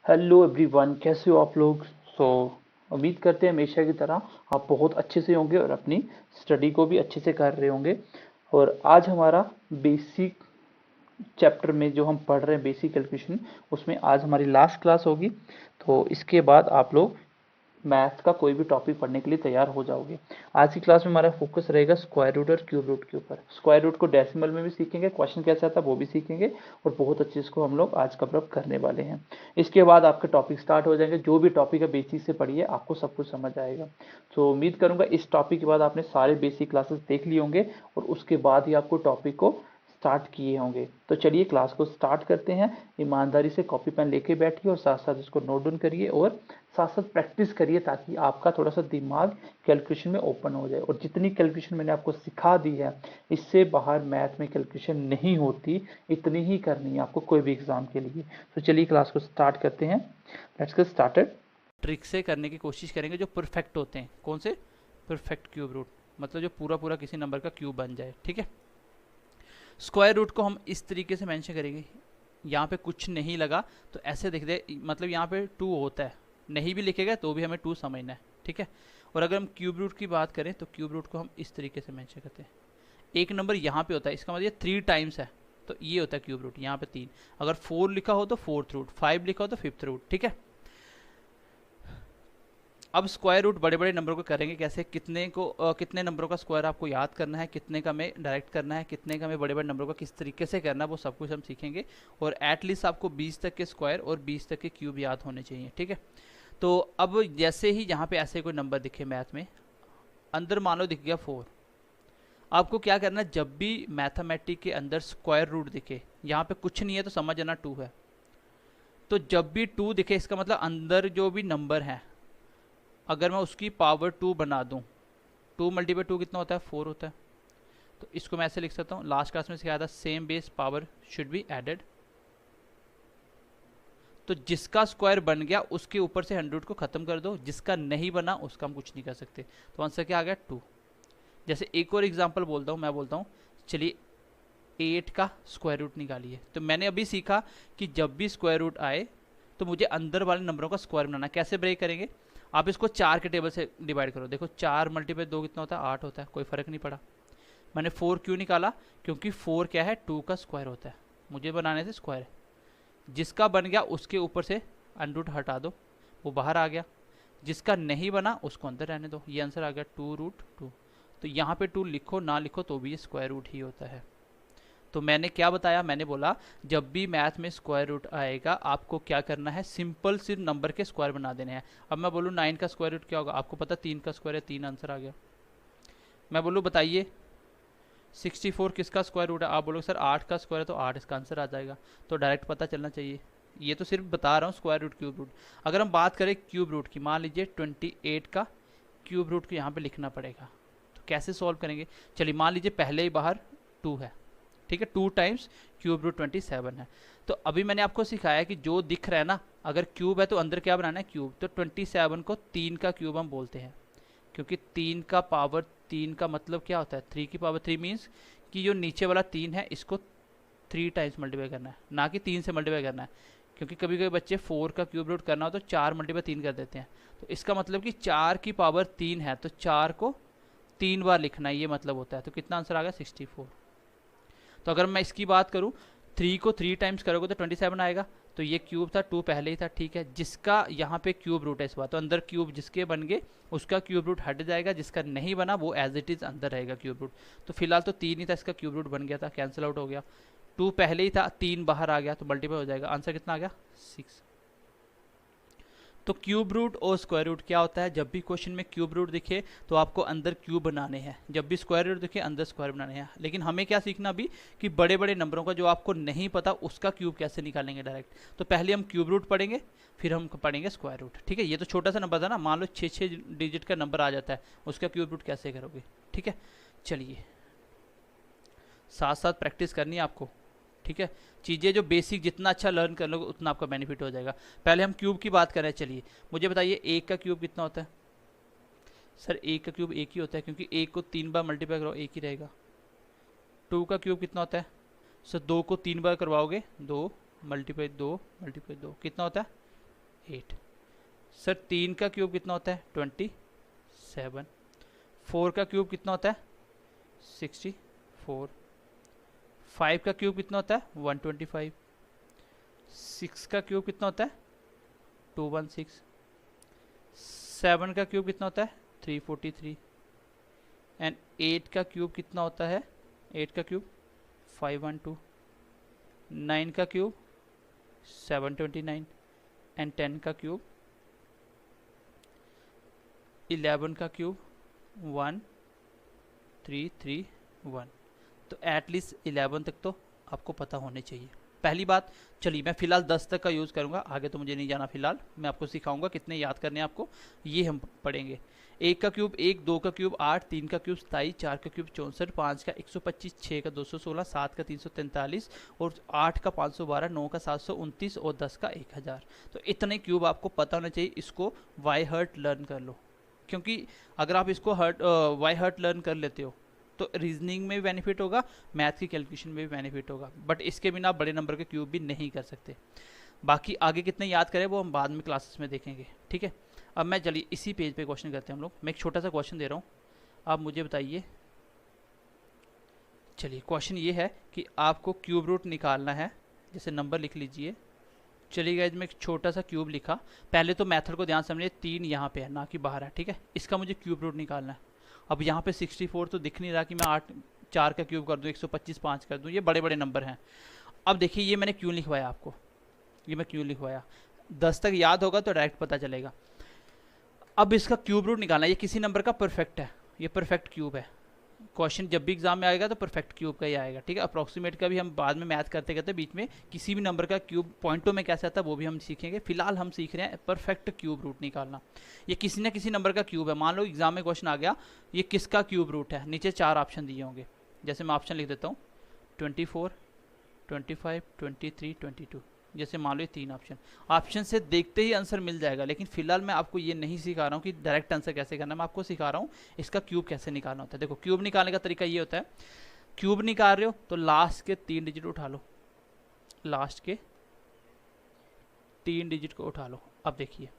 Hello everyone, कैसे हो आप लोग। सो उम्मीद करते हैं हमेशा की तरह आप बहुत अच्छे से होंगे और अपनी स्टडी को भी अच्छे से कर रहे होंगे। और आज हमारा बेसिक चैप्टर में जो हम पढ़ रहे हैं बेसिक कैलकुलेशन, उसमें आज हमारी लास्ट क्लास होगी। तो इसके बाद आप लोग मैथ्स का कोई भी टॉपिक पढ़ने के लिए तैयार हो जाओगे। आज की क्लास में हमारा फोकस रहेगा स्क्वायर रूट और क्यूब रूट के ऊपर। स्क्वायर रूट को डेसिमल में भी सीखेंगे, क्वेश्चन कैसे आता है वो भी सीखेंगे, और बहुत अच्छे इसको हम लोग आज कवर अप करने वाले हैं। इसके बाद आपके टॉपिक स्टार्ट हो जाएंगे, जो भी टॉपिक है बेसिक से पढ़िए, आपको सब कुछ समझ आएगा। तो उम्मीद करूंगा इस टॉपिक के बाद आपने सारे बेसिक क्लासेस देख लिए होंगे और उसके बाद ही आपको टॉपिक को स्टार्ट किए होंगे। तो चलिए क्लास को स्टार्ट करते हैं। ईमानदारी से कॉपी पेन लेके बैठिए और साथ साथ इसको नोट डाउन करिए और साथ साथ प्रैक्टिस करिए, ताकि आपका थोड़ा सा दिमाग कैलकुलेशन में ओपन हो जाए। और जितनी कैलकुलेशन मैंने आपको सिखा दी है, इससे बाहर मैथ में कैलकुलेशन नहीं होती, इतनी ही करनी है आपको कोई भी एग्जाम के लिए। तो चलिए क्लास को स्टार्ट करते हैं। Let's get started. ट्रिक से करने की कोशिश करेंगे जो परफेक्ट होते हैं। कौन से? परफेक्ट क्यूब रूट, मतलब जो पूरा पूरा किसी नंबर का क्यूब बन जाए। ठीक है। स्क्वायर रूट को हम इस तरीके से मेंशन करेंगे, यहाँ पे कुछ नहीं लगा तो ऐसे लिख दे, मतलब यहाँ पे 2 होता है, नहीं भी लिखेगा तो भी हमें 2 समझना है। ठीक है। और अगर हम क्यूब रूट की बात करें तो क्यूब रूट को हम इस तरीके से मेंशन करते हैं। एक नंबर यहाँ पे होता है, इसका मतलब 3 टाइम्स है, तो ये होता है क्यूब रूट। यहाँ पे 3, अगर 4 लिखा हो तो 4th रूट, 5 लिखा हो तो 5th रूट। ठीक है। अब स्क्वायर रूट बड़े बड़े नंबरों को करेंगे कैसे, कितने नंबरों का स्क्वायर आपको याद करना है, कितने का हमें डायरेक्ट करना है, कितने का हमें बड़े बड़े नंबरों का किस तरीके से करना है, वो सब कुछ हम सीखेंगे। और एटलीस्ट आपको 20 तक के स्क्वायर और 20 तक के क्यूब याद होने चाहिए। ठीक है। तो अब जैसे ही यहाँ पे ऐसे कोई नंबर दिखे मैथ में, अंदर मान लो दिख गया 4, आपको क्या करना है, जब भी मैथमेटिक के अंदर स्क्वायर रूट दिखे, यहाँ पे कुछ नहीं है तो समझ जाना 2 है। तो जब भी 2 दिखे, इसका मतलब अंदर जो भी नंबर है, अगर मैं उसकी पावर 2 बना दूं, 2 मल्टीप्लाई 2 कितना होता है? 4 होता है। तो इसको मैं ऐसे लिख सकता हूँ, लास्ट क्लास में सिखाया था, same base power should be added. तो जिसका स्क्वायर बन गया उसके ऊपर से 100 को खत्म कर दो, जिसका नहीं बना उसका हम कुछ नहीं कर सकते। तो आंसर क्या आ गया? 2। जैसे एक और एग्जांपल बोलता हूँ, मैं बोलता हूँ चलिए 8 का स्क्वायर रूट निकालिए। तो मैंने अभी सीखा कि जब भी स्क्वायर रूट आए तो मुझे अंदर वाले नंबरों का स्क्वायर बनाना। कैसे ब्रेक करेंगे? आप इसको 4 के टेबल से डिवाइड करो। देखो 4 मल्टीप्लाई 2 कितना होता है? 8 होता है, कोई फर्क नहीं पड़ा। मैंने 4 क्यों निकाला? क्योंकि 4 क्या है? 2 का स्क्वायर होता है। मुझे बनाने से स्क्वायर है, जिसका बन गया उसके ऊपर से अंडर हटा दो, वो बाहर आ गया। जिसका नहीं बना उसको अंदर रहने दो। ये आंसर आ गया 2√2। तो यहाँ पे 2 लिखो ना लिखो तो भी ये स्क्वायर रूट ही होता है। तो मैंने क्या बताया? मैंने बोला जब भी मैथ में स्क्वायर रूट आएगा आपको क्या करना है, सिंपल सिर्फ नंबर के स्क्वायर बना देने हैं। अब मैं बोलूँ 9 का स्क्वायर रूट क्या होगा? आपको पता 3 का स्क्वायर है, 3 आंसर आ गया। मैं बोलूँ बताइए 64 किसका स्क्वायर रूट है? आप बोलोगे सर 8 का स्क्वायर है, तो 8 इसका आंसर आ जाएगा। तो डायरेक्ट पता चलना चाहिए। ये तो सिर्फ बता रहा हूँ स्क्वायर रूट क्यूब रूट। अगर हम बात करें क्यूब रूट की, मान लीजिए 28 का क्यूब रूट को यहाँ पे लिखना पड़ेगा। तो कैसे सॉल्व करेंगे? चलिए मान लीजिए पहले ही बाहर 2 है। ठीक है, 2 टाइम्स क्यूब रूट 27 है। तो अभी मैंने आपको सिखाया कि जो दिख रहा है ना, अगर क्यूब है तो अंदर क्या बनाना है? क्यूब। तो 27 को 3 का क्यूब हम बोलते हैं, क्योंकि 3 का पावर 3 का मतलब क्या होता है? 3 की पावर 3 मीन्स कि जो नीचे वाला 3 है इसको 3 टाइम्स मल्टीप्लाई करना है, ना कि 3 से मल्टीप्लाई करना है। क्योंकि कभी कभी बच्चे 4 का क्यूब रूट करना हो तो 4 मल्टीप्लाई 3 कर देते हैं। तो इसका मतलब कि 4 की पावर 3 है, तो 4 को 3 बार लिखना है, ये मतलब होता है। तो कितना आंसर आ गया? 64। तो अगर मैं इसकी बात करूँ, 3 को 3 टाइम्स करोगे तो 27 आएगा। तो ये क्यूब था, 2 पहले ही था। ठीक है, जिसका यहाँ पे क्यूब रूट है इस बार, तो अंदर क्यूब जिसके बन गए उसका क्यूब रूट हट जाएगा, जिसका नहीं बना वो एज इट इज अंदर रहेगा क्यूब रूट। तो फिलहाल तो 3 ही था, इसका क्यूब रूट बन गया था, कैंसिल आउट हो गया। 2 पहले ही था, 3 बाहर आ गया, तो मल्टीप्लाई हो जाएगा। आंसर कितना आ गया? 6। तो क्यूब रूट और स्क्वायर रूट क्या होता है? जब भी क्वेश्चन में क्यूब रूट दिखे तो आपको अंदर क्यूब बनाने हैं, जब भी स्क्वायर रूट दिखे अंदर स्क्वायर बनाने हैं। लेकिन हमें क्या सीखना अभी कि बड़े बड़े नंबरों का जो आपको नहीं पता उसका क्यूब कैसे निकालेंगे डायरेक्ट। तो पहले हम क्यूब रूट पढ़ेंगे, फिर हम पढ़ेंगे स्क्वायर रूट। ठीक है, ये तो छोटा सा नंबर था ना, मान लो 6 डिजिट का नंबर आ जाता है, उसका क्यूब रूट कैसे करोगे? ठीक है, चलिए साथ साथ प्रैक्टिस करनी है आपको। ठीक है, चीज़ें जो बेसिक जितना अच्छा लर्न कर लोगे उतना आपका बेनिफिट हो जाएगा। पहले हम क्यूब की बात करें। चलिए मुझे बताइए 1 का क्यूब कितना होता है? सर 1 का क्यूब 1 ही होता है, क्योंकि 1 को 3 बार मल्टीप्लाई करो 1 ही रहेगा। 2 का क्यूब कितना होता है? सर 2 को 3 बार करवाओगे 2 मल्टीप्लाई 2 मल्टीप्लाई 2 कितना होता है? 8। सर 3 का क्यूब कितना होता है 27। 4 का क्यूब कितना होता है 64। 5 का क्यूब कितना होता है 125। 6 का क्यूब कितना होता है 216। 7 का क्यूब कितना होता है 343। एंड 8 का क्यूब कितना होता है 8 का क्यूब 512। 9 का क्यूब 729। एंड 10 का क्यूब 11 का क्यूब 1331। तो एटलीस्ट 11 तक तो आपको पता होने चाहिए। पहली बात, चलिए मैं फिलहाल 10 तक का यूज़ करूंगा, आगे तो मुझे नहीं जाना। फिलहाल मैं आपको सिखाऊंगा कितने याद करने हैं आपको, ये हम पढ़ेंगे। 1 का क्यूब 1, 2 का क्यूब 8, 3 का क्यूब 27, 4 का क्यूब 64, 5 का 125, 6 का 216, 7 का 343 और 8 का 512, 9 का 729 और 10 का 1000। तो इतने क्यूब आपको पता होना चाहिए। इसको बाय हार्ट लर्न कर लो, क्योंकि अगर आप इसको बाय हार्ट लर्न कर लेते हो तो रीजनिंग में भी बेनिफिट होगा, मैथ की कैलकुलेशन में भी बेनिफिट होगा। बट इसके बिना आप बड़े नंबर के क्यूब भी नहीं कर सकते। बाकी आगे कितने याद करें वो हम बाद में क्लासेस में देखेंगे, ठीक है। अब मैं चलिए इसी पेज पे क्वेश्चन करते हैं हम लोग। मैं एक छोटा सा क्वेश्चन दे रहा हूँ, आप मुझे बताइए। चलिए क्वेश्चन ये है कि आपको क्यूब रूट निकालना है, जैसे नंबर लिख लीजिए। चलिए गाइस मैं एक छोटा सा क्यूब लिखा। पहले तो मेथड को ध्यान समझिए, 3 यहाँ पे है ना कि बाहर है, ठीक है। इसका मुझे क्यूब रूट निकालना है। अब यहाँ पे 64 तो दिख नहीं रहा कि मैं 8 4 का क्यूब कर दूँ, 125 5 कर दूँ, ये बड़े बड़े नंबर हैं। अब देखिए ये मैंने क्यों लिखवाया आपको, ये मैं क्यों लिखवाया, 10 तक याद होगा तो डायरेक्ट पता चलेगा। अब इसका क्यूब रूट निकालना है, ये किसी नंबर का परफेक्ट है, ये परफेक्ट क्यूब है। क्वेश्चन जब भी एग्जाम में आएगा तो परफेक्ट क्यूब का ही आएगा, ठीक है। अप्रॉक्सीमेट का भी हम बाद में मैथ करते करते बीच में किसी भी नंबर का क्यूब पॉइंटों में कैसे आता है वो भी हम सीखेंगे। फिलहाल हम सीख रहे हैं परफेक्ट क्यूब रूट निकालना। ये किसी न किसी नंबर का क्यूब है। मान लो एग्जाम में क्वेश्चन आ गया ये किसका क्यूब रूट है, नीचे 4 ऑप्शन दिए होंगे। जैसे मैं ऑप्शन लिख देता हूँ 24, 25, 23, 22। जैसे मान लो ये 3 ऑप्शन से देखते ही आंसर मिल जाएगा। लेकिन फिलहाल मैं आपको ये नहीं सिखा रहा हूँ कि डायरेक्ट आंसर कैसे करना है, मैं आपको सिखा रहा हूँ इसका क्यूब कैसे निकालना होता है। देखो क्यूब निकालने का तरीका ये होता है, क्यूब निकाल रहे हो तो लास्ट के 3 डिजिट उठा लो, लास्ट के 3 डिजिट को उठा लो। अब देखिए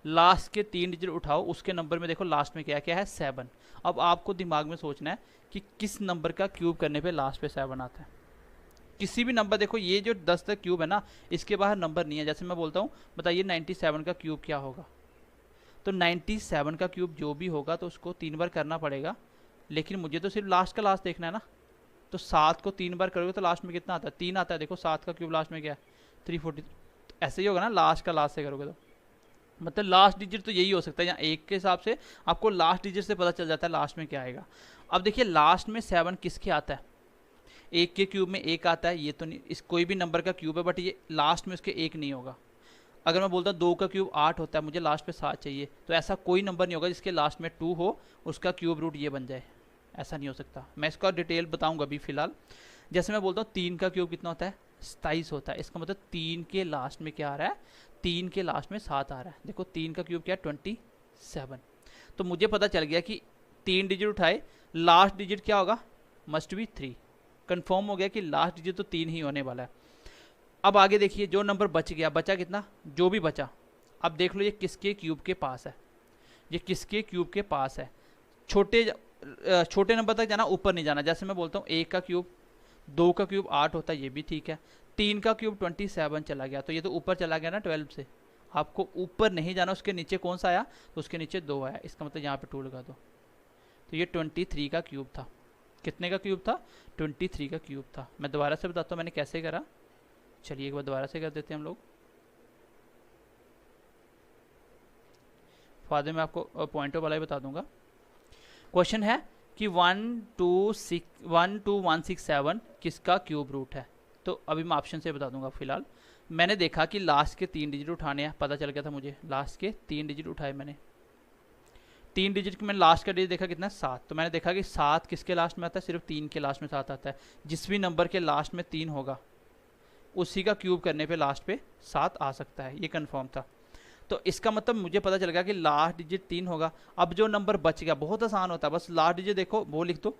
लास्ट के 3 डिजिट उठाओ, उसके नंबर में देखो लास्ट में क्या क्या है 7। अब आपको दिमाग में सोचना है कि किस नंबर का क्यूब करने पे लास्ट पे 7 आता है। किसी भी नंबर, देखो ये जो 10 तक क्यूब है ना इसके बाहर नंबर नहीं है। जैसे मैं बोलता हूँ बताइए 97 का क्यूब क्या होगा, तो 97 का क्यूब जो भी होगा तो उसको 3 बार करना पड़ेगा। लेकिन मुझे तो सिर्फ लास्ट का लास्ट देखना है ना, तो 7 को 3 बार करोगे तो लास्ट में कितना आता है 3 आता है। देखो 7 का क्यूब लास्ट में क्या है 340। ऐसे ही होगा ना, लास्ट का लास्ट से करोगे तो मतलब लास्ट डिजिट तो यही हो सकता है। यहाँ 1 के हिसाब से आपको लास्ट डिजिट से पता चल जाता है लास्ट में क्या आएगा। अब देखिए लास्ट में 7 किसके आता है, 1 के क्यूब में 1 आता है। ये तो नहीं, इस कोई भी नंबर का क्यूब है बट ये लास्ट में उसके 1 नहीं होगा। अगर मैं बोलता हूँ 2 का क्यूब 8 होता है, मुझे लास्ट पे 7 चाहिए, तो ऐसा कोई नंबर नहीं होगा जिसके लास्ट में 2 हो उसका क्यूब रूट ये बन जाए, ऐसा नहीं हो सकता। मैं इसका डिटेल बताऊँगा अभी फिलहाल। जैसे मैं बोलता हूँ 3 का क्यूब कितना होता है 27 होता है। इसका मतलब 3 के लास्ट में क्या आ रहा है, 3 के लास्ट में 7 आ रहा है। देखो 3 का क्यूब क्या है 27। तो मुझे पता चल गया कि 3 डिजिट उठाए, लास्ट डिजिट क्या होगा मस्ट बी 3। कंफर्म हो गया कि लास्ट डिजिट तो 3 ही होने वाला है। अब आगे देखिए जो नंबर बच गया, बचा कितना, जो भी बचा। अब देख लो ये किसके क्यूब के पास है, ये किसके क्यूब के पास है। छोटे नंबर तक जाना, ऊपर नहीं जाना। जैसे मैं बोलता हूँ 1 का क्यूब 2 का क्यूब 8 होता है, ये भी ठीक है। 3 का क्यूब 27 चला गया, तो ये तो ऊपर चला गया ना 12 से। आपको ऊपर नहीं जाना, उसके नीचे कौन सा आया, तो उसके नीचे 2 आया। इसका मतलब यहाँ पे 2 लगा दो। तो ये 23 का क्यूब था। कितने का क्यूब था 23 का क्यूब था। मैं दोबारा से बताता हूँ मैंने कैसे करा। चलिए एक बार दोबारा से कर देते हैं हम लोग। फादर में आपको पॉइंटर वाला ही बता दूंगा। क्वेश्चन है कि 12167 किसका क्यूब रूट है। तो अभी मैं ऑप्शन से बता दूंगा। फिलहाल मैंने देखा कि लास्ट के 3 डिजिट उठाने हैं, पता चल गया था मुझे। लास्ट के 3 डिजिट उठाए मैंने, 3 डिजिट की मैंने लास्ट का डिजिट देखा कितना 7। तो मैंने देखा कि 7 किसके लास्ट में आता है, सिर्फ 3 के लास्ट में 7 आता है। जिस भी नंबर के लास्ट में 3 होगा उसी का क्यूब करने पे लास्ट पे 7 आ सकता है, ये कंफर्म था। तो इसका मतलब मुझे पता चल गया कि लास्ट डिजिट 3 होगा। अब जो नंबर बच गया बहुत आसान होता है, बस लास्ट डिजिट देखो वो लिख दो,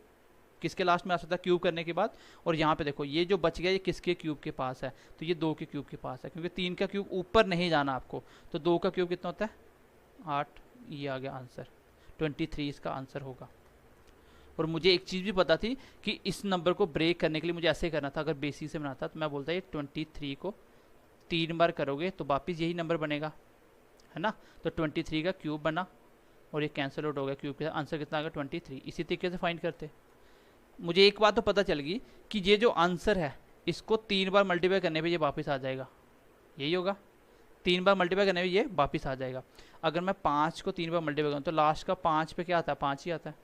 किसके लास्ट में आ सकता है क्यूब करने के बाद। और यहाँ पे देखो ये जो बच गया ये किसके क्यूब के पास है, तो ये 2 के क्यूब के पास है, क्योंकि 3 का क्यूब ऊपर नहीं जाना आपको, तो 2 का क्यूब कितना होता है 8, ये आ गया आंसर 23 इसका आंसर होगा। और मुझे एक चीज़ भी पता थी कि इस नंबर को ब्रेक करने के लिए मुझे ऐसे करना था, अगर बेसिक से बनाता तो मैं बोलता ये 23 को 3 बार करोगे तो वापिस यही नंबर बनेगा, है ना। तो 23 का क्यूब बना और ये कैंसिल आउट हो गया, क्यूब के आंसर कितना आ गया 23। इसी तरीके से फाइंड करते। मुझे एक बात तो पता चल गई कि ये जो आंसर है इसको 3 बार मल्टीप्लाई करने पे ये वापस आ जाएगा, यही होगा, 3 बार मल्टीप्लाई करने पे ये वापस आ जाएगा। अगर मैं 5 को 3 बार मल्टीप्लाई करूँ तो लास्ट का 5 पे क्या आता है 5 ही आता है,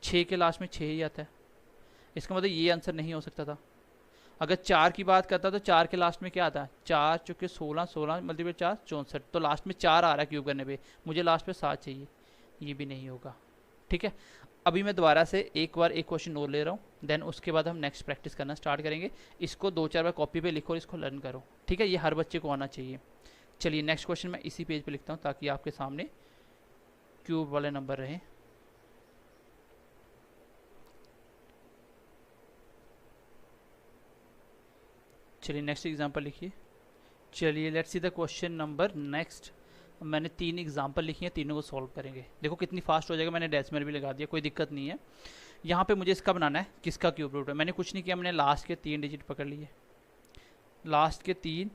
6 के लास्ट में 6 ही आता है, इसका मतलब ये आंसर नहीं हो सकता था। अगर 4 की बात करता तो 4 के लास्ट में क्या आता है 4 चुके 16, 16 मल्टीप्लाई 4 64, तो लास्ट में 4 आ रहा है क्यूब करने पे, मुझे लास्ट पे 7 चाहिए, ये भी नहीं होगा। ठीक है, अभी मैं दोबारा से एक बार एक क्वेश्चन और ले रहा हूँ, देन उसके बाद हम नेक्स्ट प्रैक्टिस करना स्टार्ट करेंगे। इसको 2-4 बार कॉपी पे लिखो और इसको लर्न करो, ठीक है, ये हर बच्चे को आना चाहिए। चलिए नेक्स्ट क्वेश्चन मैं इसी पेज पे लिखता हूँ ताकि आपके सामने क्यूब वाले नंबर रहे। चलिए नेक्स्ट एग्जांपल लिखिए। चलिए let's see the question number next. मैंने 3 एग्जांपल लिखी हैं, तीनों को सॉल्व करेंगे। देखो कितनी फास्ट हो जाएगा, मैंने डेसिमल भी लगा दिया, कोई दिक्कत नहीं है। यहाँ पे मुझे इसका बनाना है किसका क्यूब रूट है। मैंने कुछ नहीं किया, मैंने लास्ट के 3 डिजिट पकड़ लिए। लास्ट के 3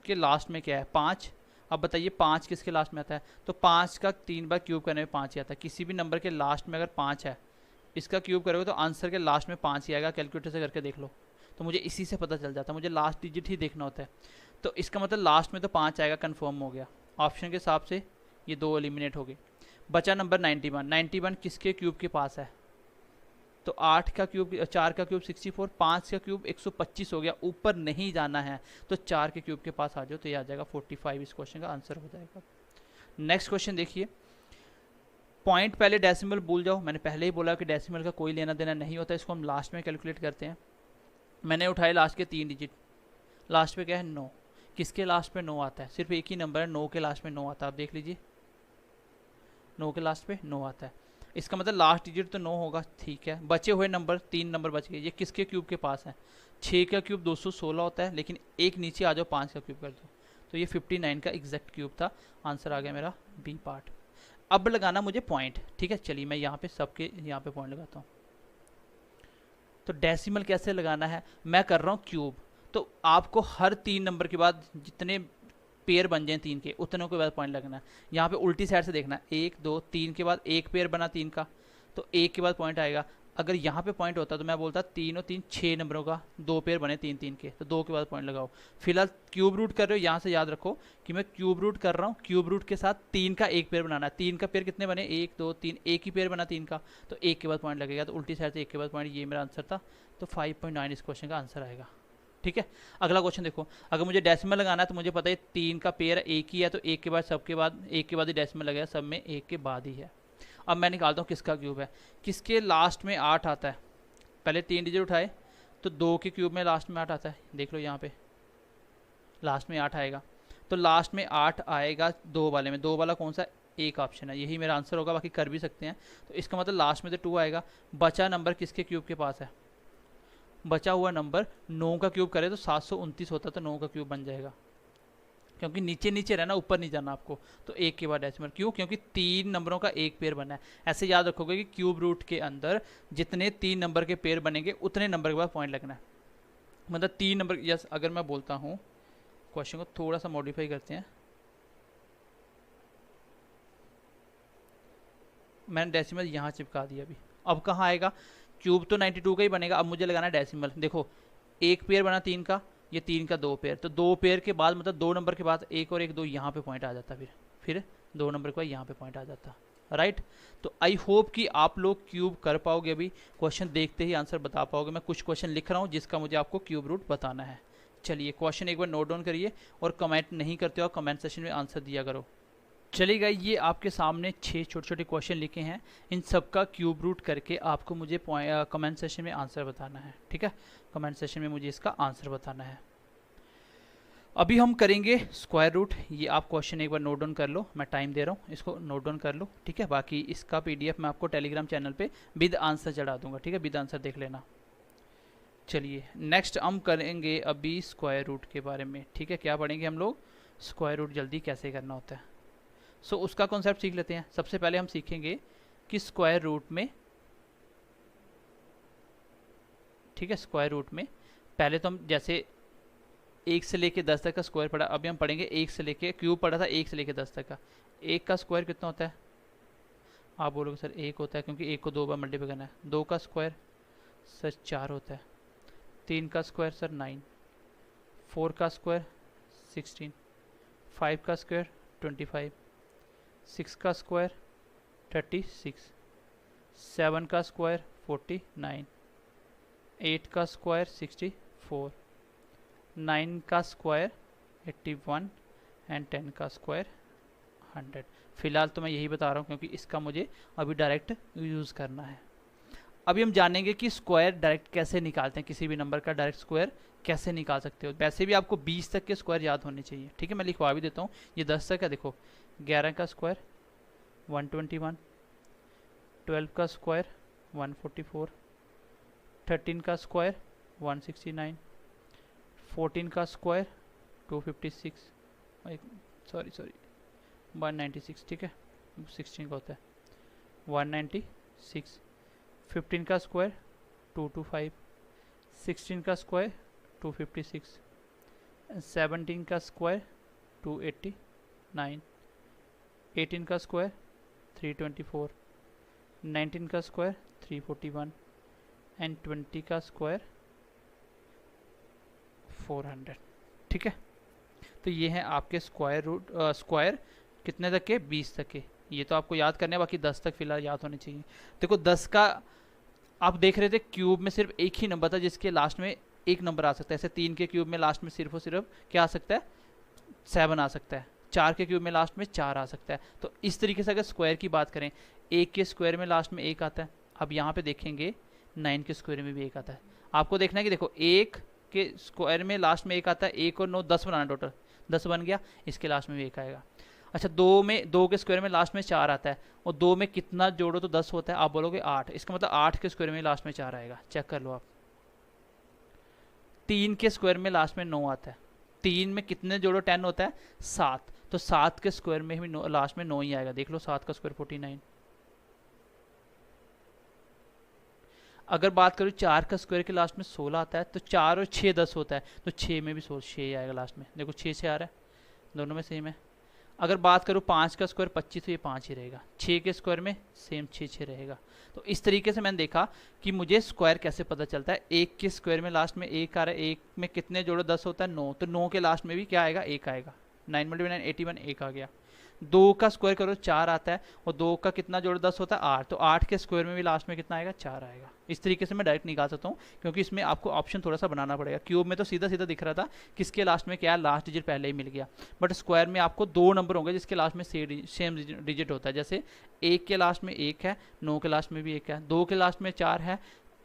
के लास्ट में क्या है 5। अब बताइए 5 किसके लास्ट में आता है, तो 5 का 3 बार क्यूब करने में 5 ही आता है। किसी भी नंबर के लास्ट में अगर 5 है, इसका क्यूब करोगे तो आंसर के लास्ट में 5 ही आएगा। कैलकुलेटर से करके देख लो, तो मुझे इसी से पता चल जाता है, मुझे लास्ट डिजिट ही देखना होता है। तो इसका मतलब लास्ट में तो 5 आएगा, कन्फर्म हो गया। ऑप्शन के हिसाब से ये 2 एलिमिनेट हो गए। बचा नंबर 91। 91 किसके क्यूब के पास है, तो 8 का क्यूब 4 का क्यूब 64, 5 का क्यूब 125 हो गया, ऊपर नहीं जाना है, तो 4 के क्यूब के पास आ जाओ, तो ये आ जाएगा 45। इस क्वेश्चन का आंसर हो जाएगा। नेक्स्ट क्वेश्चन देखिए। पॉइंट पहले डेसिमल भूल जाओ, मैंने पहले ही बोला कि डेसिमल का कोई लेना देना नहीं होता, इसको हम लास्ट में कैलकुलेट करते हैं। मैंने उठाए लास्ट के 3 डिजिट, लास्ट पे क्या है 9। किसके लास्ट पे 9 आता है, सिर्फ एक ही नंबर है 9 के लास्ट में 9 आता है। आप देख लीजिए 9 के लास्ट पे 9 आता है, इसका मतलब लास्ट डिजिट तो 9 होगा। ठीक है, बचे हुए नंबर 3 नंबर बच गए, ये किसके क्यूब के पास है। 6 का क्यूब 216 होता है, लेकिन एक नीचे आ जाओ 5 का क्यूब कर दो, तो ये 59 का एग्जैक्ट क्यूब था। आंसर आ गया मेरा बी पार्ट। अब लगाना मुझे पॉइंट, ठीक है। चलिए मैं यहाँ पे सबके यहाँ पे पॉइंट लगाता हूँ। तो डेसिमल कैसे लगाना है, मैं कर रहा हूँ क्यूब, तो आपको हर 3 नंबर के बाद जितने पेयर बन जाए 3 के, उतनों के बाद पॉइंट लगना है। यहाँ पे उल्टी साइड से देखना है, 1 2 3 के बाद एक पेयर बना 3 का, तो 1 के बाद पॉइंट आएगा। अगर यहाँ पे पॉइंट होता तो मैं बोलता 3 और 3 6 नंबरों का 2 पेयर बने 3 3 के, तो 2 के बाद पॉइंट लगाओ। फिलहाल क्यूब रूट कर रहे हो, यहाँ से याद रखो कि मैं क्यूब रूट कर रहा हूँ। क्यूब रूट के साथ 3 का एक पेयर बनाना है। 3 का पेयर कितने बने 1 2 3, एक ही पेयर बना 3 का, तो 1 के बाद पॉइंट लगेगा। तो उल्टी साइड से 1 के बाद पॉइंट, ये मेरा आंसर था। तो 5.9 इस क्वेश्चन का आंसर आएगा। ठीक है, अगला क्वेश्चन देखो। अगर मुझे डेसिमल लगाना है तो मुझे पता है 3 का पेयर एक ही है, तो 1 के बाद सबके बाद 1 के बाद ही डेसिमल लगेगा, सब में 1 के बाद ही है। अब मैं निकालता हूँ किसका क्यूब है। किसके लास्ट में 8 आता है, पहले 3 डिजिट उठाए, तो 2 के क्यूब में लास्ट में 8 आता है। देख लो यहाँ पे लास्ट में 8 आएगा, तो लास्ट में 8 आएगा 2 वाले में। 2 वाला कौन सा, एक ऑप्शन है, यही मेरा आंसर होगा, बाकी कर भी सकते हैं। तो इसका मतलब लास्ट में तो 2 आएगा। बचा नंबर किसके क्यूब के पास है, बचा हुआ नंबर 9 का क्यूब करे तो 729 होता, तो 9 का क्यूब बन जाएगा, क्योंकि नीचे नीचे रहना, ऊपर नहीं जाना आपको। तो 1 के बाद डेसिमल, क्यों, क्योंकि 3 नंबरों का एक पेयर बना है। ऐसे याद रखोगे कि क्यूब रूट के अंदर जितने 3 नंबर के पेयर बनेंगे उतने नंबर के बाद पॉइंट लगना है। मतलब 3 नंबर, यस अगर मैं बोलता हूँ, क्वेश्चन को थोड़ा सा मॉडिफाई करते हैं। मैंने डेसिमल यहाँ चिपका दिया अभी, अब कहाँ आएगा, क्यूब तो 92 का ही बनेगा। अब मुझे लगाना है डेसिमल। देखो एक पेयर बना 3 का, ये 3 का 2 पेयर, तो 2 पेयर के बाद मतलब 2 नंबर के बाद 1 और 1 2 यहाँ पे पॉइंट आ जाता, फिर 2 नंबर के बाद यहाँ पे पॉइंट आ जाता, राइट। तो आई होप कि आप लोग क्यूब कर पाओगे, अभी क्वेश्चन देखते ही आंसर बता पाओगे। मैं कुछ क्वेश्चन लिख रहा हूँ जिसका मुझे आपको क्यूब रूट बताना है। चलिए क्वेश्चन एक बार नोट डाउन करिए, और कमेंट नहीं करते हो कमेंट सेशन में आंसर दिया करो। चलिएगा, ये आपके सामने 6 छोटे छोटे क्वेश्चन लिखे हैं, इन सब का क्यूब रूट करके आपको मुझे कमेंट सेशन में आंसर बताना है। ठीक है, कमेंट सेशन में मुझे इसका आंसर बताना है। अभी हम करेंगे स्क्वायर रूट। ये आप क्वेश्चन एक बार नोट डाउन कर लो, मैं टाइम दे रहा हूँ, इसको नोट डाउन कर लो, ठीक है। बाकी इसका पीडीएफ मैं आपको टेलीग्राम चैनल पे विद आंसर चढ़ा दूंगा, ठीक है, विद आंसर देख लेना। चलिए नेक्स्ट हम करेंगे अभी स्क्वायर रूट के बारे में, ठीक है। क्या पढ़ेंगे हम लोग? स्क्वायर रूट जल्दी कैसे करना होता है। सो उसका कॉन्सेप्ट सीख लेते हैं। सबसे पहले हम सीखेंगे कि स्क्वायर रूट में, ठीक है, स्क्वायर रूट में पहले तो हम जैसे 1 से लेके 10 तक का स्क्वायर पढ़ा, अभी हम पढ़ेंगे 1 से लेके, क्यूब पढ़ा था 1 से लेके 10 तक का। 1 का स्क्वायर कितना होता है? आप बोलोगे सर 1 होता है क्योंकि 1 को 2 बार मल्टीप्लाई करना है। 2 का स्क्वायर सर 4 होता है। 3 का स्क्वायर सर 9। 4 का स्क्वायर 16। 5 का स्क्वायर 25। 6 का स्क्वायर 36। 7 का स्क्वायर 49। 8 का स्क्वायर 64। 9 का स्क्वायर 81 एंड 10 का स्क्वायर 100। फिलहाल तो मैं यही बता रहा हूँ क्योंकि इसका मुझे अभी डायरेक्ट यूज़ करना है। अभी हम जानेंगे कि स्क्वायर डायरेक्ट कैसे निकालते हैं, किसी भी नंबर का डायरेक्ट स्क्वायर कैसे निकाल सकते हो। वैसे भी आपको 20 तक के स्क्वायर याद होने चाहिए, ठीक है। मैं लिखवा भी देता हूँ। ये 10 तक है, देखो 11 का स्क्वायर 121। 12 का स्क्वायर 144। 13 का स्क्वायर 169। 14 का स्क्वायर 256, सॉरी 196, ठीक है, 16 का होता है 196। 15 का स्क्वायर 225। 16 का स्क्वायर 256। 17 का स्क्वायर 289। 18 का स्क्वायर 324। 19 का स्क्वायर 341 एंड 20 का स्क्वायर 400, ठीक है। तो ये हैं आपके स्क्वायर रूट, स्क्वायर कितने तक के? 20 तक के। ये तो आपको याद करने हैं, बाकी 10 तक फिलहाल याद होने चाहिए। देखो 10 का आप देख रहे थे क्यूब में सिर्फ एक ही नंबर था जिसके लास्ट में एक नंबर आ सकता है। ऐसे 3 के क्यूब में लास्ट में सिर्फ और सिर्फ क्या आ सकता है? 7 आ सकता है। 4 के क्यूब में लास्ट में 4 आ सकता है। तो इस तरीके से अगर स्क्वायर की बात करें, 1 के स्क्वायर में लास्ट में 1 आता है। अब यहाँ पे देखेंगे 9 के स्क्वायर में भी 1 आता है। आपको देखना है कि देखो 1 के स्क्वायर में लास्ट में 1 आता है, 1 और 9 10 बनाना, टोटल 10 बन गया, इसके लास्ट में भी 1 आएगा। अच्छा 2 के स्क्वायर में लास्ट में 4 आता है, और 2 में कितना जोड़ो तो 10 होता है, आप बोलोगे 8, इसका मतलब 8 के स्क्वायर में लास्ट में 4 आएगा। चेक कर लो आप। 3 के स्क्वायर में लास्ट में 9 आता है, 3 में कितने जोड़ो 10 होता है 7, तो 7 के स्क्वायर में भी लास्ट में 9 ही आएगा। देख लो 7 का स्क्वायर 49। अगर बात करूँ 4 का स्क्वायर के लास्ट में 16 आता है, तो 4 और 6 10 होता है, तो 6 में भी 6 ही आएगा लास्ट में। देखो 6 से आ रहा है, दोनों में सेम है। अगर बात करूँ 5 का स्क्वायर 25, तो ये 5 ही रहेगा। 6 के स्क्वायर में सेम 6 रहेगा। तो इस तरीके से मैंने देखा कि मुझे स्क्वायर कैसे पता चलता है। 1 के स्क्वायर में लास्ट में 1 आ रहा है, 1 में कितने जोड़ो 10 होता है 9, तो 9 के लास्ट में भी क्या आएगा? 1 आएगा। 9 × 9 81, 1 आ गया। 2 का स्क्वायर करो 4 आता है, और 2 का कितना जोड़ 10 होता है 8, तो 8 के स्क्वायर में भी लास्ट में कितना आएगा? 4 आएगा। इस तरीके से मैं डायरेक्ट निकाल सकता हूँ, क्योंकि इसमें आपको ऑप्शन थोड़ा सा बनाना पड़ेगा। क्यूब में तो सीधा सीधा दिख रहा था किसके लास्ट में क्या है, लास्ट डिजिट पहले ही मिल गया। बट स्क्वायर में आपको 2 नंबर होंगे जिसके लास्ट में सेम डिजिट होता है। जैसे 1 के लास्ट में 1 है, 9 के लास्ट में भी 1 है, 2 के लास्ट में 4 है,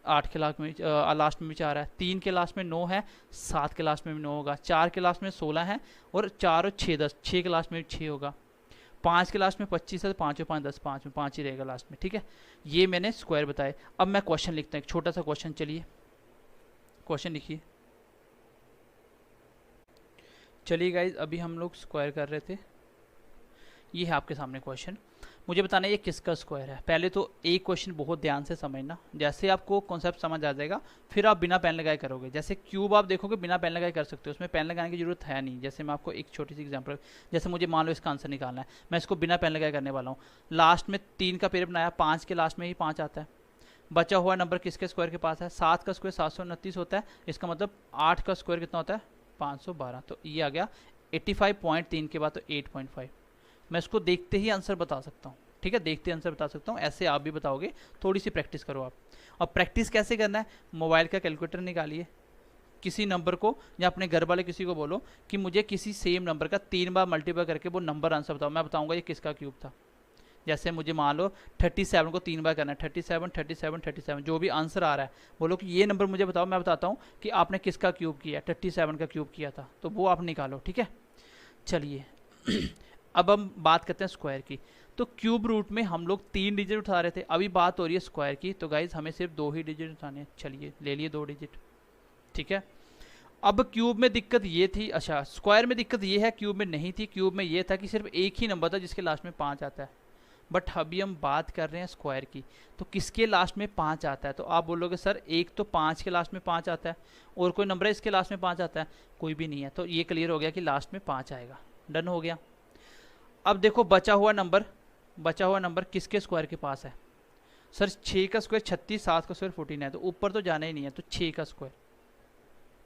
8 के लास्ट में भी 4 है, 3 के लास्ट में 9 है, 7 के लास्ट में भी 9 होगा, 4 के लास्ट में 16 है, और 4 और 6 10, 6 के लास्ट में भी 6 होगा, 5 के लास्ट में 25 है, तो 5 और 5 10, 5 में 5 ही रहेगा लास्ट में, ठीक है। ये मैंने स्क्वायर बताए। अब मैं क्वेश्चन लिखता हूँ, एक छोटा सा क्वेश्चन। चलिए क्वेश्चन लिखिए। चलिए गाइज, अभी हम लोग स्क्वायर कर रहे थे। ये है आपके सामने क्वेश्चन। मुझे बताना है ये किसका स्क्वायर है। पहले तो एक क्वेश्चन बहुत ध्यान से समझना, जैसे आपको कॉन्सेप्ट समझ आ जाएगा फिर आप बिना पेन लगाए करोगे। जैसे क्यूब आप देखोगे बिना पेन लगाए कर सकते हो, उसमें पेन लगाने की जरूरत है नहीं। जैसे मैं आपको एक छोटी सी एग्जांपल, जैसे मुझे मान लो इसका आंसर निकालना है, मैं इसको बिना पेन लगाए करने वाला हूँ। लास्ट में 3 का पेड़ बनाया, 5 के लास्ट में ही 5 आता है। बचा हुआ नंबर किसके स्क्वायर के पास है? 7 का स्क्वायर 729 होता है, इसका मतलब 8 का स्क्वायर कितना होता है? 512। तो ये आ गया 85.3 के बाद तो 8.5। मैं इसको देखते ही आंसर बता सकता हूँ, ठीक है, देखते आंसर बता सकता हूँ। ऐसे आप भी बताओगे, थोड़ी सी प्रैक्टिस करो आप। और प्रैक्टिस कैसे करना है? मोबाइल का कैलकुलेटर निकालिए, किसी नंबर को या अपने घर वाले किसी को बोलो कि मुझे किसी सेम नंबर का 3 बार मल्टीप्लाई करके वो नंबर आंसर बताओ। मैं बताऊंगा ये किसका क्यूब था। जैसे मुझे मान लो 37 को 3 बार करना है, 37 37 37, जो भी आंसर आ रहा है बोलो कि ये नंबर मुझे बताओ, मैं बताता हूँ कि आपने किसका क्यूब किया, 37 का क्यूब किया था, तो वो आप निकालो, ठीक है। चलिए अब हम बात करते हैं स्क्वायर की। तो क्यूब रूट में हम लोग 3 डिजिट उठा रहे थे, अभी बात हो रही है स्क्वायर की, तो गाइज हमें सिर्फ 2 ही डिजिट उठाने हैं। चलिए ले लिए 2 डिजिट, ठीक है। अब क्यूब में दिक्कत ये थी, अच्छा स्क्वायर में दिक्कत ये है, क्यूब में नहीं थी। क्यूब में ये था कि सिर्फ एक ही नंबर था जिसके लास्ट में 5 आता है, बट अभी हम बात कर रहे हैं स्क्वायर की, तो किसके लास्ट में 5 आता है। तो आप बोलोगे सर एक तो 5 के लास्ट में 5 आता है, और कोई नंबर है इसके लास्ट में 5 आता है, कोई भी नहीं है। तो ये क्लियर हो गया कि लास्ट में 5 आएगा, डन हो गया। अब देखो बचा हुआ नंबर किसके स्क्वायर के पास है। सर 6 का स्क्वायर 36, 7 का स्क्वायर 14 है, तो ऊपर तो जाना ही नहीं है, तो 6 का स्क्वायर,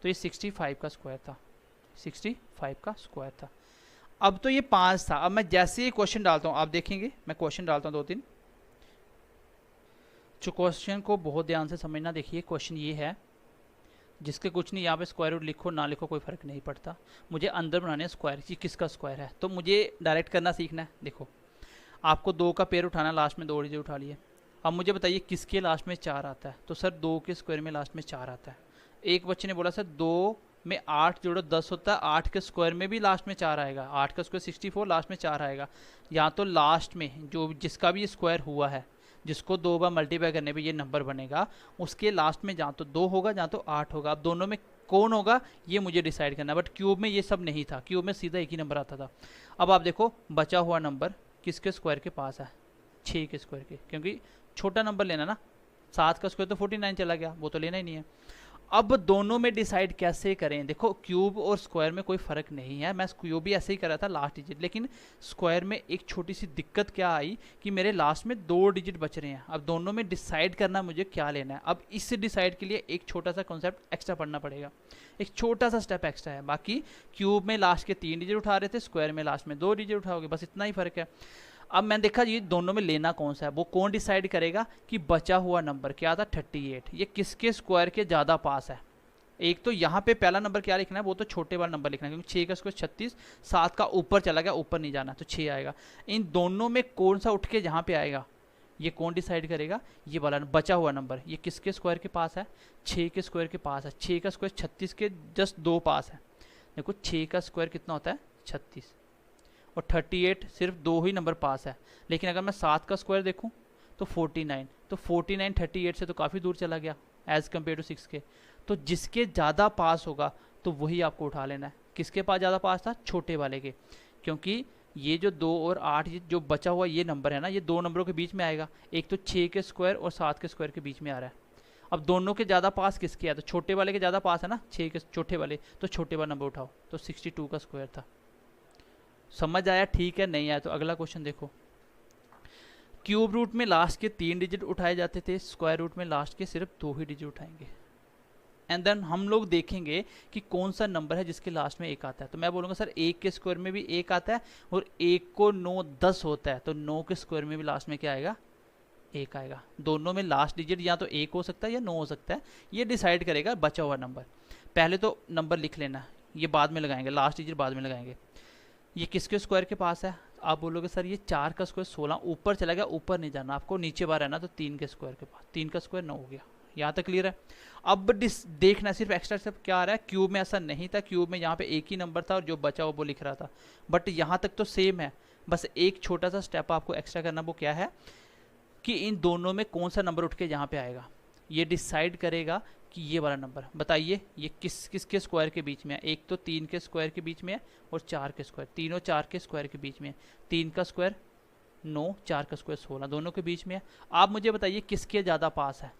तो ये 65 का स्क्वायर था, 65 का स्क्वायर था। अब तो ये 5 था। अब मैं जैसे ही क्वेश्चन डालता हूँ, आप देखेंगे मैं क्वेश्चन डालता हूँ 2-3, जो क्वेश्चन को बहुत ध्यान से समझना। देखिए क्वेश्चन ये है, जिसके कुछ नहीं, यहाँ पे स्क्वायर रूट लिखो ना लिखो कोई फर्क नहीं पड़ता, मुझे अंदर बनाने हैं स्क्वायर की, किसका स्क्वायर है, तो मुझे डायरेक्ट करना सीखना है। देखो आपको 2 का पेयर उठाना, लास्ट में 2 डिजिट उठा लिए। अब मुझे बताइए किसके लास्ट में 4 आता है, तो सर 2 के स्क्वायर में लास्ट में 4 आता है। एक बच्चे ने बोला सर 2 में 8 जोड़ो 10 होता है, 8 के स्क्वायर में भी लास्ट में 4 आएगा, 8 का स्क्वायर 64, लास्ट में 4 आएगा। या तो लास्ट में जो जिसका भी स्क्वायर हुआ है, जिसको 2 बार मल्टीप्लाई करने पे ये नंबर बनेगा, उसके लास्ट में जहाँ तो 2 होगा जहाँ तो 8 होगा। अब दोनों में कौन होगा ये मुझे डिसाइड करना है, बट क्यूब में ये सब नहीं था, क्यूब में सीधा एक ही नंबर आता था। अब आप देखो बचा हुआ नंबर किसके स्क्वायर के पास है, 6 के स्क्वायर के, क्योंकि छोटा नंबर लेना ना, 7 का स्क्वायर तो 49 चला गया, वो तो लेना ही नहीं है। अब दोनों में डिसाइड कैसे करें, देखो क्यूब और स्क्वायर में कोई फ़र्क नहीं है, मैं क्यूब भी ऐसे ही कर रहा था लास्ट डिजिट, लेकिन स्क्वायर में एक छोटी सी दिक्कत क्या आई कि मेरे लास्ट में 2 डिजिट बच रहे हैं। अब दोनों में डिसाइड करना मुझे क्या लेना है। अब इस डिसाइड के लिए एक छोटा सा कॉन्सेप्ट एक्स्ट्रा पढ़ना पड़ेगा, एक छोटा सा स्टेप एक्स्ट्रा है। बाकी क्यूब में लास्ट के 3 डिजिट उठा रहे थे, स्क्वायर में लास्ट में 2 डिजिट उठाओगे, बस इतना ही फ़र्क है। अब मैंने देखा जी दोनों में लेना कौन सा है, वो कौन डिसाइड करेगा कि बचा हुआ नंबर क्या था 38, ये किसके स्क्वायर के ज़्यादा पास है। एक तो यहाँ पे पहला नंबर क्या लिखना है, वो तो छोटे वाला नंबर लिखना है, क्योंकि 6 का स्क्वायर 36, 7 का ऊपर चला गया, ऊपर नहीं जाना, तो 6 आएगा। इन दोनों में कौन सा उठ के यहाँ पे आएगा, ये कौन डिसाइड करेगा, ये वाला बचा हुआ नंबर, ये किसके स्क्वायर के पास है, 6 के स्क्वायर के पास है। 6 का स्क्वायर 36 के जस्ट 2 पास है। देखो 6 का स्क्वायर कितना होता है 36, और 38 सिर्फ 2 ही नंबर पास है। लेकिन अगर मैं 7 का स्क्वायर देखूँ तो 49, तो 49 38 से तो काफ़ी दूर चला गया एज़ कम्पेयर टू 6 के। तो जिसके ज़्यादा पास होगा तो वही आपको उठा लेना है। किसके पास ज़्यादा पास था, छोटे वाले के, क्योंकि ये जो 2 और 8 जो बचा हुआ ये नंबर है ना, ये 2 नंबरों के बीच में आएगा, एक तो 6 के स्क्वायर और 7 के स्क्वायर के बीच में आ रहा है। अब दोनों के ज़्यादा पास किसके है, तो छोटे वाले के ज़्यादा पास है ना, 6 के छोटे वाले, तो छोटे वाला नंबर उठाओ, तो 62 का स्क्वायर था। समझ आया, ठीक है, नहीं आया तो अगला क्वेश्चन देखो। क्यूब रूट में लास्ट के 3 डिजिट उठाए जाते थे, स्क्वायर रूट में लास्ट के सिर्फ 2 ही डिजिट उठाएंगे। एंड देन हम लोग देखेंगे कि कौन सा नंबर है जिसके लास्ट में 1 आता है। तो मैं बोलूँगा सर 1 के स्क्वायर में भी 1 आता है, और 1 को 9 10 होता है, तो 9 के स्क्वायर में भी लास्ट में क्या आएगा, 1 आएगा। दोनों में लास्ट डिजिट या तो 1 हो सकता है या 9 हो सकता है, ये डिसाइड करेगा बचा हुआ नंबर। पहले तो नंबर लिख लेना, ये बाद में लगाएंगे, लास्ट डिजिट बाद में लगाएंगे। ये किसके स्क्वायर के पास है, आप बोलोगे सर ये 4 का स्क्वायर 16, ऊपर चला गया, ऊपर नहीं जाना आपको, नीचे बार रहना, तो 3 के स्क्वायर के पास, 3 का स्क्वायर 9 हो गया। यहाँ तक क्लियर है। अब देखना सिर्फ एक्स्ट्रा स्टेप क्या आ रहा है, क्यूब में ऐसा नहीं था, क्यूब में यहाँ पे एक ही नंबर था और जो बचा वो लिख रहा था, बट यहाँ तक तो सेम है, बस एक छोटा सा स्टेप आपको एक्स्ट्रा करना, वो क्या है कि इन दोनों में कौन सा नंबर उठ के यहाँ पे आएगा, ये डिसाइड करेगा कि ये वाला नंबर। बताइए ये किसके स्क्वायर के बीच में है, एक तो 3 के स्क्वायर के बीच में है और 4 के स्क्वायर, तीनों 4 के स्क्वायर के बीच में है। 3 का स्क्वायर 9, 4 का स्क्वायर 16, दोनों के बीच में है। आप मुझे बताइए किसके ज़्यादा पास है,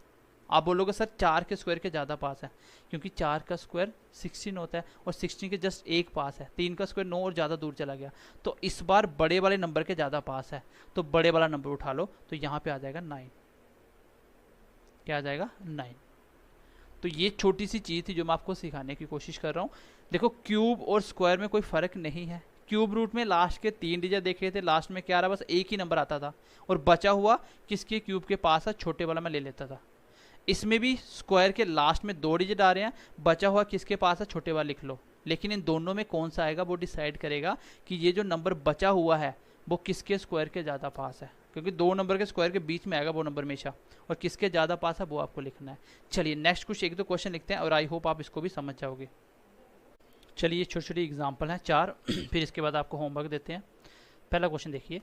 आप बोलोगे सर 4 के स्क्वायर के ज़्यादा पास है, क्योंकि 4 का स्क्वायर 16 होता है और 16 के जस्ट 1 पास है। 3 का स्क्वायर 9 और ज़्यादा दूर चला गया, तो इस बार बड़े वाले नंबर के ज़्यादा पास है, तो बड़े वाला नंबर उठा लो, तो यहाँ पे आ जाएगा 9। क्या आ जाएगा 9। तो ये छोटी सी चीज़ थी जो मैं आपको सिखाने की कोशिश कर रहा हूँ। देखो क्यूब और स्क्वायर में कोई फ़र्क नहीं है। क्यूब रूट में लास्ट के 3 डिजिट देख रहे थे, लास्ट में क्या आ रहा, बस एक ही नंबर आता था, और बचा हुआ किसके क्यूब के पास है, छोटे वाला मैं ले लेता था। इसमें भी स्क्वायर के लास्ट में 2 डिजिट आ रहे हैं, बचा हुआ किसके पास है, छोटे वाला लिख लो। लेकिन इन दोनों में कौन सा आएगा वो डिसाइड करेगा कि ये जो नंबर बचा हुआ है वो किसके स्क्वायर के ज़्यादा पास है। क्योंकि दो नंबर के स्क्वायर के बीच में आएगा वो नंबर हमेशा, और किसके ज़्यादा पास है वो आपको लिखना है। चलिए नेक्स्ट कुछ एक दो क्वेश्चन लिखते हैं और आई होप आप इसको भी समझ जाओगे। चलिए छोटी छोटी एग्जाम्पल हैं 4 फिर इसके बाद आपको होमवर्क देते हैं। पहला क्वेश्चन देखिए,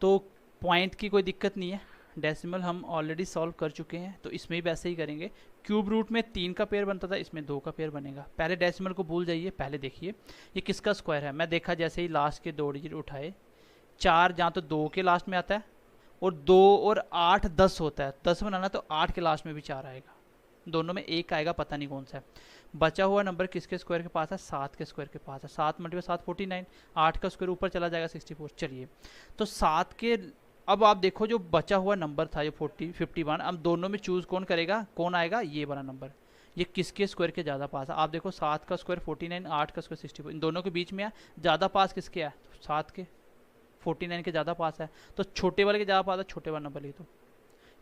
तो पॉइंट की कोई दिक्कत नहीं है, डेसिमल हम ऑलरेडी सॉल्व कर चुके हैं, तो इसमें भी वैसे ही करेंगे। क्यूब रूट में 3 का पेयर बनता था, इसमें 2 का पेयर बनेगा। पहले डेसिमल को भूल जाइए, पहले देखिए ये किसका स्क्वायर है। मैं देखा जैसे ही लास्ट के 2 डिजिट उठाए, 4 जहाँ तो 2 के लास्ट में आता है, और 2 और 8 10 होता है, 10 बनाना तो 8 के लास्ट में भी 4 आएगा, दोनों में एक आएगा, पता नहीं कौन सा है। बचा हुआ नंबर किसके स्क्वायर के पास है, 7 के स्क्वायर के पास है। 7 मल्टीप्लाई 7 49, 8 का स्क्वायर ऊपर चला जाएगा 64। चलिए तो 7 के, अब आप देखो जो बचा हुआ नंबर था जो 51, अब दोनों में चूज कौन करेगा, कौन आएगा, ये वाला नंबर, ये किसके स्क्वायर के ज़्यादा पास है। आप देखो 7 का स्क्वायर 49, 8 का स्क्वायर 64, इन दोनों के बीच में है, ज़्यादा पास किसके है, 7 के, 49 के ज़्यादा पास है, तो छोटे वाले के ज़्यादा पास है, छोटे वाला नंबर लिख दो।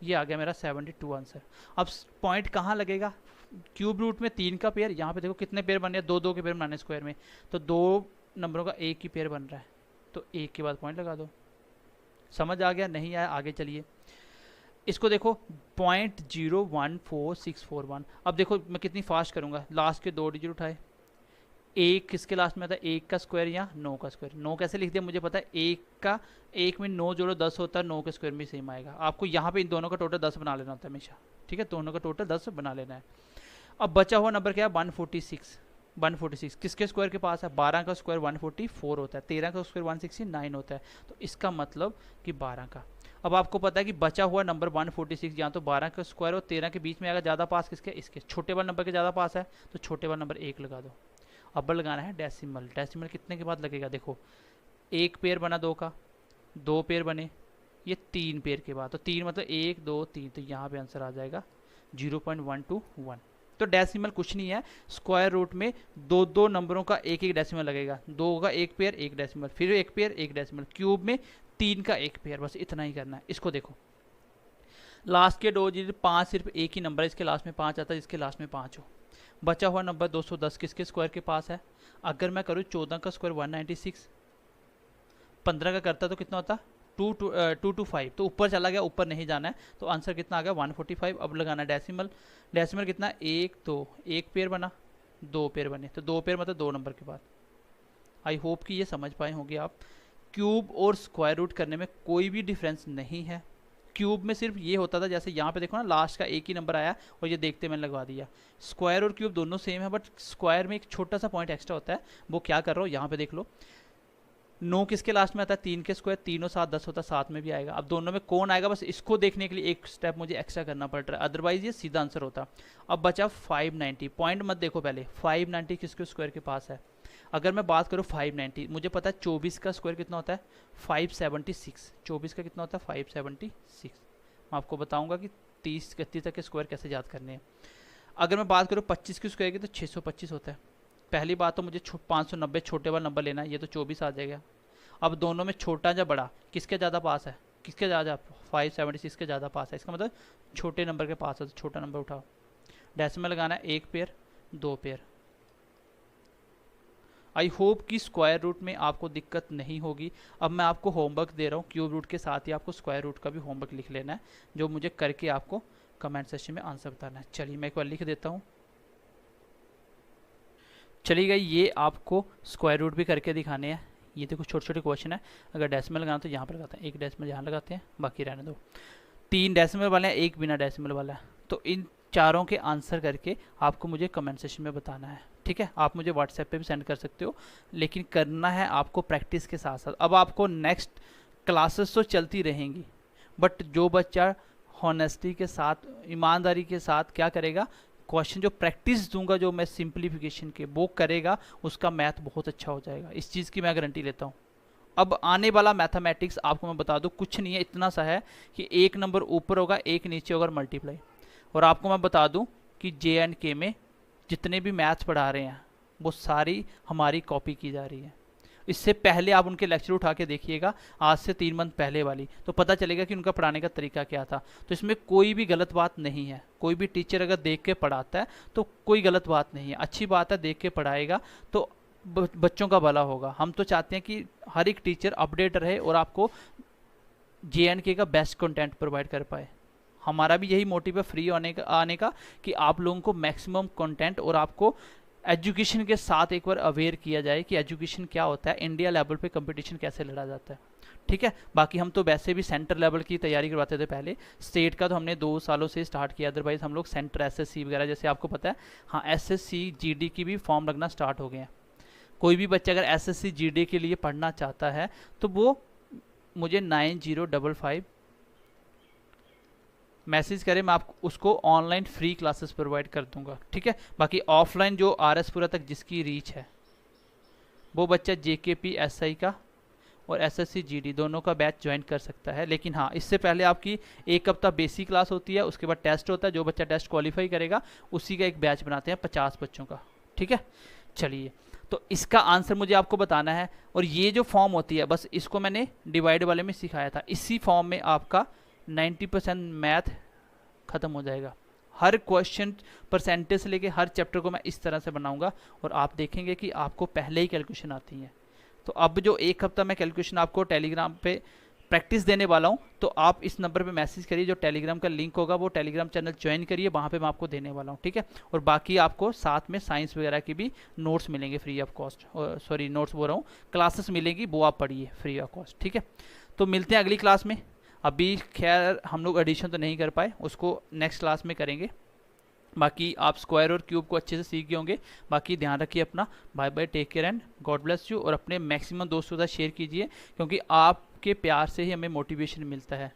ये आ गया मेरा 72 आंसर। अब पॉइंट कहाँ लगेगा, क्यूब रूट में 3 का पेयर, यहाँ पे देखो कितने पेयर बन रहे हैं, 2 के पेयर बनाने स्क्वायर में, तो 2 नंबरों का एक ही पेयर बन रहा है, तो एक के बाद पॉइंट लगा दो। समझ आ गया, नहीं आया आगे चलिए। इसको देखो 0.014641। अब देखो मैं कितनी फास्ट करूँगा, लास्ट के 2 डिजिट उठाए, एक किसके लास्ट में आता है, 1 का स्क्वायर या 9 का स्क्वायर। 9 कैसे लिख दिया मुझे पता है, 1 में 9 जोड़ो 10 होता है, 9 के स्क्वायर में सेम आएगा। आपको यहाँ पे इन दोनों का टोटल 10 बना लेना होता है हमेशा, ठीक है, दोनों का टोटल 10 बना लेना है। अब बचा हुआ नंबर क्या है, 146 किसके स्क्वायर के पास है, 12 का स्क्वायर 144 होता है, 13 का स्क्वायर 169 होता है, तो इसका मतलब कि 12 का। अब आपको पता है कि बचा हुआ नंबर 146 यहाँ तो 12 का स्क्वायर और 13 के बीच में आएगा, ज़्यादा पास किसके, इसके छोटे वाले नंबर के ज़्यादा पास है, तो छोटे वाला नंबर 1 लगा दो। अब लगाना है डेसिमल, डेसिमल कितने के बाद लगेगा, देखो 1 पेयर बना 2 का, 2 पेयर बने, ये 3 पेयर के बाद, तो 3 मतलब 1 2 3, तो यहाँ पे आंसर आ जाएगा 0.121। तो डेसिमल कुछ नहीं है, स्क्वायर रूट में 2 नंबरों का एक डेसिमल लगेगा, 2 का एक पेयर एक डेसिमल, फिर एक पेयर एक डेसिमल, क्यूब में 3 का एक पेयर, बस इतना ही करना है। इसको देखो लास्ट के 2 डिजिट 5 सिर्फ एक ही नंबर है, इसके लास्ट में 5 आता है, इसके लास्ट में 5 हो। बचा हुआ नंबर 210 किसके स्क्वायर के पास है, अगर मैं करूँ 14 का स्क्वायर 196, 15 का करता तो कितना होता 2 to 5, तो ऊपर चला गया, ऊपर नहीं जाना है, तो आंसर कितना आ गया 145। अब लगाना डेसिमल, डेसिमल कितना 1 2, एक पेयर बना 2 पेयर बने, तो 2 पेयर मतलब 2 नंबर के बाद। आई होप कि ये समझ पाए होंगे आप। क्यूब और स्क्वायर रूट करने में कोई भी डिफरेंस नहीं है। क्यूब में सिर्फ ये होता था, जैसे यहाँ पे देखो ना लास्ट का एक ही नंबर आया और ये देखते मैंने लगवा दिया। स्क्वायर और क्यूब दोनों सेम है, बट स्क्वायर में एक छोटा सा पॉइंट एक्स्ट्रा होता है, वो क्या कर रहा हो यहाँ पे देख लो, 9 किसके लास्ट में आता है, 3 के स्क्वायर, 3 और 7 10 होता है, 7 में भी आएगा। अब दोनों में कौन आएगा, बस इसको देखने के लिए एक स्टेप मुझे एक्स्ट्रा करना पड़ रहा है, अदरवाइज ये सीधा आंसर होता। अब बचा 590, पॉइंट मत देखो पहले, 590 किसके स्क्वायर के पास है। अगर मैं बात करूँ 590, मुझे पता है 24 का स्क्वायर कितना होता है 576, 24 का कितना होता है 576। मैं आपको बताऊंगा कि 30 31 तक के स्क्वायर कैसे याद करने हैं। अगर मैं बात करूँ 25 की स्क्वायर की तो 625 होता है। पहली बात तो मुझे 590 छोटे वाला नंबर लेना है, ये तो 24 आ जाएगा। अब दोनों में छोटा या बड़ा किसके ज़्यादा पास है, किसके ज़्यादा, 576 के ज़्यादा पास है, इसका मतलब छोटे नंबर के पास है, तो छोटा नंबर उठाओ। डेसिमल लगाना है 1 पेयर 2 पेयर। आई होप कि स्क्वायर रूट में आपको दिक्कत नहीं होगी। अब मैं आपको होमवर्क दे रहा हूँ, क्यूब रूट के साथ ही आपको स्क्वायर रूट का भी होमवर्क लिख लेना है, जो मुझे करके आपको कमेंट सेक्शन में आंसर बताना है। चलिए मैं एक बार लिख देता हूँ। चलिए गई, ये आपको स्क्वायर रूट भी करके दिखाने हैं। ये देखो छोटे छोटे क्वेश्चन है, अगर डेसिमल लगाना तो यहाँ पर लगाते हैं, एक डेसिमल यहाँ लगाते हैं, बाकी रहने दो। 3 डेसिमल वाले हैं, एक बिना डेसिमल वाला है, तो इन चारों के आंसर करके आपको मुझे कमेंट सेक्शन में बताना है, ठीक है। आप मुझे व्हाट्सएप पे भी सेंड कर सकते हो, लेकिन करना है आपको प्रैक्टिस के साथ साथ। अब आपको नेक्स्ट क्लासेस तो चलती रहेंगी, बट जो बच्चा हॉनेस्टी के साथ, ईमानदारी के साथ क्या करेगा, क्वेश्चन जो प्रैक्टिस दूंगा, जो मैं सिंप्लीफिकेशन के वो करेगा, उसका मैथ बहुत अच्छा हो जाएगा, इस चीज़ की मैं गारंटी लेता हूँ। अब आने वाला मैथमेटिक्स आपको मैं बता दूं, कुछ नहीं है, इतना सा है कि एक नंबर ऊपर होगा एक नीचे होगा, मल्टीप्लाई। और आपको मैं बता दूं कि JNK में जितने भी मैथ्स पढ़ा रहे हैं वो सारी हमारी कॉपी की जा रही है। इससे पहले आप उनके लेक्चर उठा के देखिएगा, आज से 3 मंथ पहले वाली, तो पता चलेगा कि उनका पढ़ाने का तरीका क्या था। तो इसमें कोई भी गलत बात नहीं है। कोई भी टीचर अगर देख के पढ़ाता है तो कोई गलत बात नहीं है, अच्छी बात है, देख के पढ़ाएगा तो बच्चों का भला होगा। हम तो चाहते हैं कि हर एक टीचर अपडेट रहे और आपको JNK का बेस्ट कंटेंट प्रोवाइड कर पाए। हमारा भी यही मोटिव है फ्री आने का कि आप लोगों को मैक्सिमम कंटेंट और आपको एजुकेशन के साथ एक बार अवेयर किया जाए कि एजुकेशन क्या होता है, इंडिया लेवल पे कंपटीशन कैसे लड़ा जाता है। ठीक है, बाकी हम तो वैसे भी सेंटर लेवल की तैयारी करवाते थे पहले, स्टेट का तो हमने 2 सालों से स्टार्ट किया, अदरवाइज हम लोग सेंटर SSC वगैरह, जैसे आपको पता है, हाँ SSC GD की भी फॉर्म लगना स्टार्ट हो गए हैं। कोई भी बच्चा अगर SSC GD के लिए पढ़ना चाहता है तो वो मुझे 9055 मैसेज करें, मैं आपको उसको ऑनलाइन फ्री क्लासेस प्रोवाइड कर दूंगा। ठीक है, बाकी ऑफलाइन जो RS पुरा तक जिसकी रीच है वो बच्चा JKP SI का और SSC GD दोनों का बैच ज्वाइन कर सकता है। लेकिन हाँ, इससे पहले आपकी 1 हफ्ता बेसिक क्लास होती है, उसके बाद टेस्ट होता है, जो बच्चा टेस्ट क्वालिफाई करेगा उसी का एक बैच बनाते हैं 50 बच्चों का। ठीक है, चलिए, तो इसका आंसर मुझे आपको बताना है। और ये जो फॉर्म होती है, बस इसको मैंने डिवाइड वाले में सिखाया था, इसी फॉर्म में आपका 90% मैथ खत्म हो जाएगा। हर क्वेश्चन परसेंटेज से लेके हर चैप्टर को मैं इस तरह से बनाऊंगा और आप देखेंगे कि आपको पहले ही कैलकुलेशन आती है। तो अब जो 1 हफ्ता मैं कैलकुलेशन आपको टेलीग्राम पे प्रैक्टिस देने वाला हूँ, तो आप इस नंबर पे मैसेज करिए, जो टेलीग्राम का लिंक होगा वो टेलीग्राम चैनल ज्वाइन करिए, वहाँ पे मैं आपको देने वाला हूँ। ठीक है, और बाकी आपको साथ में साइंस वगैरह की भी नोट्स मिलेंगे free of cost, sorry notes बोल रहा हूँ, क्लासेस मिलेंगी, वो आप पढ़िए फ्री ऑफ कॉस्ट। ठीक है, तो मिलते हैं अगली क्लास में। अभी खैर हम लोग एडिशन तो नहीं कर पाए, उसको नेक्स्ट क्लास में करेंगे। बाकी आप स्क्वायर और क्यूब को अच्छे से सीख गए होंगे। बाकी ध्यान रखिए अपना। Bye bye, take care and God bless you. और अपने मैक्सिमम दोस्तों के साथ शेयर कीजिए, क्योंकि आपके प्यार से ही हमें मोटिवेशन मिलता है।